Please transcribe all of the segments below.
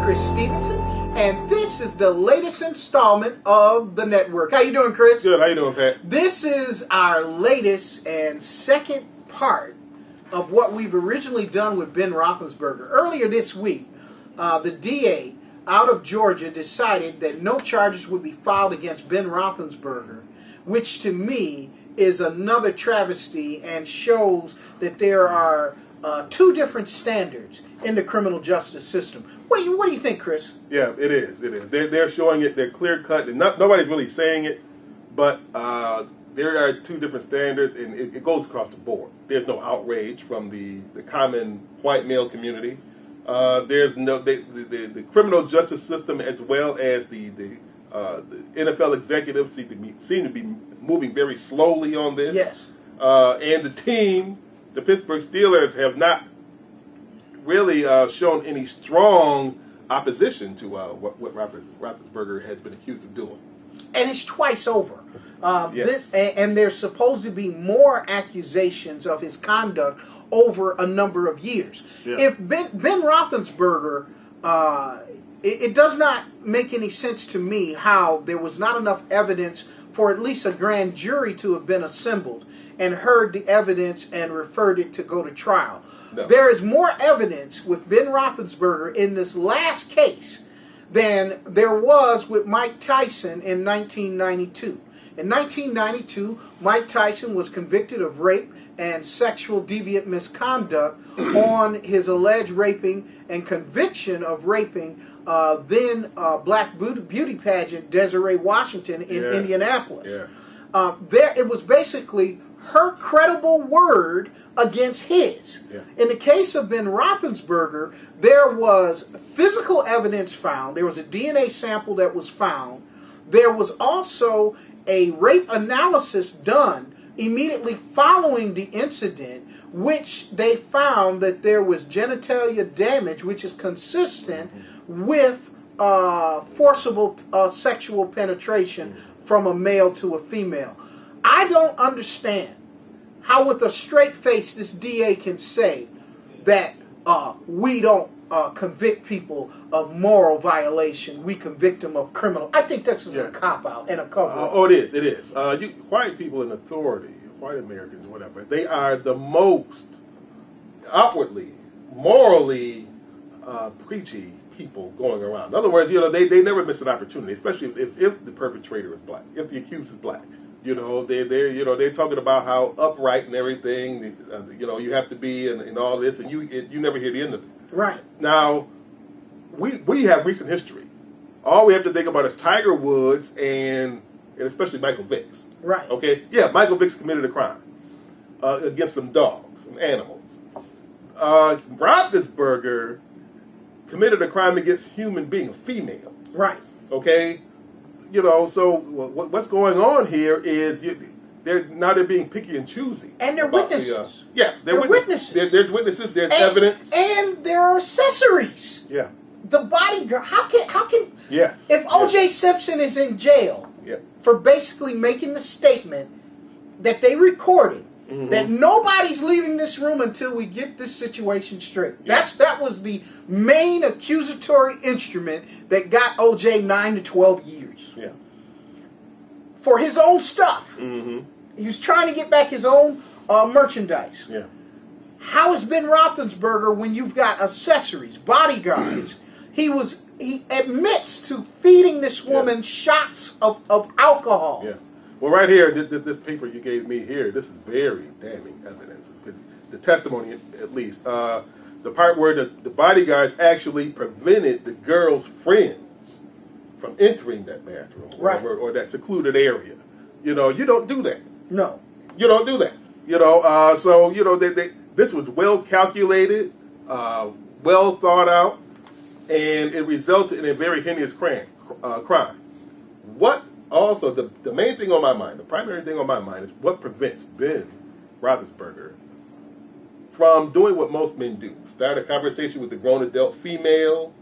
Chris Stevenson, and this is the latest installment of the network. How you doing, Chris? Good. How you doing, Pat? This is our latest and second part of what we've originally done with Ben Roethlisberger. Earlier this week, the DA out of Georgia decided that no charges would be filed against Ben Roethlisberger, which to me is another travesty and shows that there are two different standards in the criminal justice system. What do you think, Chris? Yeah, it is. It is. They're showing it. They're clear cut, and nobody's really saying it, but there are two different standards, and it goes across the board. There's no outrage from the common white male community. There's no the criminal justice system, as well as the NFL executives seem to be moving very slowly on this. Yes. And the team, the Pittsburgh Steelers, have not really shown any strong opposition to what Roethlisberger has been accused of doing. And it's twice over. Yes. And there's supposed to be more accusations of his conduct over a number of years. Yeah. If Ben Roethlisberger, it does not make any sense to me how there was not enough evidence for at least a grand jury to have been assembled and heard the evidence and referred it to go to trial. No. There is more evidence with Ben Roethlisberger in this last case than there was with Mike Tyson in 1992. In 1992, Mike Tyson was convicted of rape and sexual deviant misconduct on his alleged raping and conviction of raping then black beauty pageant Desiree Washington in Indianapolis. Yeah. It was basically her credible word against his. Yeah. In the case of Ben Roethlisberger, there was physical evidence found. There was a DNA sample that was found. There was also a rape analysis done immediately following the incident, which they found that there was genitalia damage, which is consistent with forcible sexual penetration from a male to a female. I don't understand how with a straight face this DA can say that we don't convict people of moral violation, we convict them of criminal. I think this is a cop-out and a cover-up. Oh, it is. It is. White people in authority, white Americans, whatever, they are the most outwardly, morally preachy people going around. In other words, they never miss an opportunity, especially if the perpetrator is black, if the accused is black. They're talking about how upright and everything. You have to be and all this, and you never hear the end of it. Right. Now, we have recent history. All we have to think about is Tiger Woods and especially Michael Vick's. Right. Okay. Yeah, Michael Vick's committed a crime against some dogs, some animals. Roethlisberger committed a crime against human beings, females. Right. Okay. So what's going on here is they're being picky and choosy. And they're witnesses. They're witnesses. There's witnesses. There's evidence. And there are accessories. Yeah. The bodyguard. How can? Yes. If O.J. Simpson is in jail for basically making the statement that they recorded, that nobody's leaving this room until we get this situation straight. Yeah. That was the main accusatory instrument that got O.J. 9 to 12 years. Yeah. For his own stuff. Mm-hmm. He was trying to get back his own merchandise. Yeah. How is Ben Roethlisberger when you've got accessories, bodyguards? He admits to feeding this woman shots of alcohol. Yeah. Well, right here, this paper you gave me here, this is very damning evidence. The testimony, at least, the part where the bodyguards actually prevented the girl's friends from entering that bathroom, or that secluded area. You don't do that. No. You don't do that. This was well calculated, well thought out, and it resulted in a very heinous crime. What also, the main thing on my mind, the primary thing on my mind is what prevents Ben Roethlisberger from doing what most men do. Start a conversation with the grown adult female,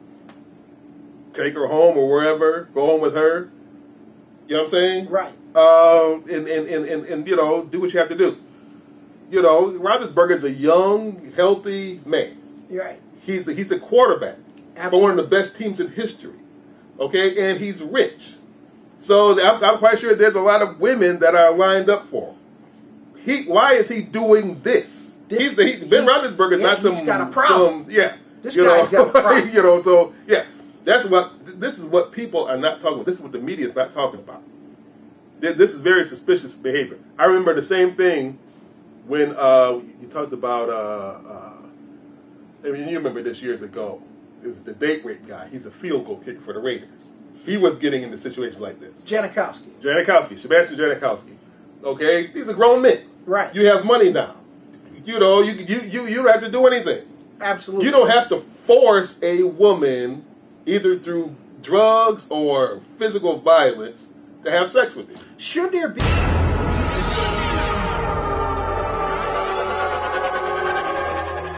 take her home or wherever, go home with her. You know what I'm saying? Right. And do what you have to do. Roethlisberger's a young, healthy man. Right. He's a quarterback. for one of the best teams in history. Okay, and he's rich. So I'm quite sure there's a lot of women that are lined up for him. Why is he doing this? Ben Roethlisberger is not some. He's got a problem. This guy's got a problem. So this is what people are not talking about. This is what the media is not talking about. This is very suspicious behavior. I remember the same thing when you talked about. I mean, you remember this years ago. It was the date rape guy. He's a field goal kicker for the Raiders. He was getting into situations like this. Janikowski, Sebastian Janikowski. Okay, these are grown men. Right. You have money now. You don't have to do anything. Absolutely. You don't have to force a woman, either through drugs or physical violence, to have sex with you. Should there be